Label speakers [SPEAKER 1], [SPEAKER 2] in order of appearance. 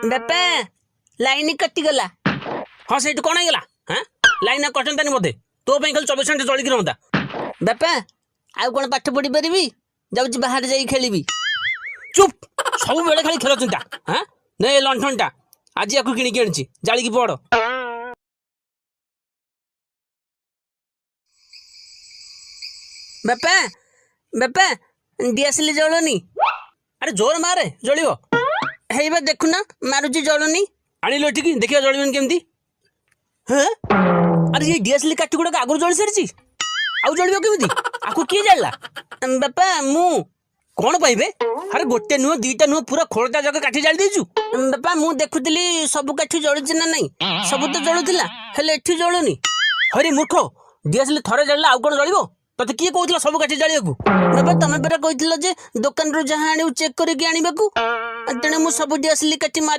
[SPEAKER 1] ବାପା ଲାଇନ କଟିଗଲା।
[SPEAKER 2] ହଁ ସେଇଠୁ କ'ଣ ହେଇଗଲା? ଲାଇନ୍ କଟନ୍ତାନି ବୋଧେ, ତୋ ପାଇଁ ଖାଲି 24 ଘଣ୍ଟା ଜଳିକି ରହନ୍ତା।
[SPEAKER 1] ବାପା ଆଉ କ'ଣ ପାଠ ପଢି ପାରିବି? ଯାଉଛି ବାହାରେ ଯାଇ ଖେଳିବି।
[SPEAKER 2] ଚୁପ୍, ସବୁବେଳେ ଖାଲି ଖେଳ ଚିନ୍ତା। ନେ ଏ ଲଣ୍ଠନଟା, ଆଜି ଆକୁ କିଣିକି ଆଣିଛି, ଜାଳିକି ପଡ଼।
[SPEAKER 1] ବାପା ବାପା ଦିଆସିଲି ଜଳୁନି।
[SPEAKER 2] ଆରେ ଜୋର ମାରେ, ଜଳିବ।
[SPEAKER 1] ହେଇବା ଦେଖୁନ ମାରୁଛି ଜଳୁନି।
[SPEAKER 2] ଆଣିଲୁ ଏଠିକି ଦେଖିବା ଜଳିବନି କେମିତି। ଆରେ ଏଇ ଡିଆସିଲି କାଠି ଗୁଡାକ ଆଗରୁ ଜଳି ସାରିଛି, ଆଉ ଜଳିବ କେମିତି? ଆକୁ କିଏ ଜାଣିଲା?
[SPEAKER 1] ବାପା ମୁଁ।
[SPEAKER 2] କ'ଣ ପାଇବେ? ଆରେ ଗୋଟେ ନୁହଁ, ଦିଟା ନୁହଁ, ପୁରା ଖୋଳଟା ଯାକ କାଠି ଜାଳି ଦେଇଛୁ।
[SPEAKER 1] ବାପା ମୁଁ ଦେଖୁଥିଲି ସବୁ କାଠି ଜଳୁଛି ନା ନାଇଁ। ସବୁ ତ ଜଳୁଥିଲା, ହେଲେ ଏଠି ଜଳୁନି।
[SPEAKER 2] ହରି ମୂର୍ଖ, ଡିଆସିଲି ଥରେ ଜାଳିଲେ ଆଉ କ'ଣ ଜଳିବ? ତତେ କିଏ କହୁଥିଲା ସବୁ କାଠି ଜାଳିବାକୁ?
[SPEAKER 1] ବାପା ତମେ ପରା କହିଥିଲ ଯେ ଦୋକାନରୁ ଯାହା ଆଣିବୁ ଚେକ୍ କରିକି ଆଣିବାକୁ। ତେଣୁ ମୁଁ ସବୁ ଡିଆସିଲି କାଠି ମାରି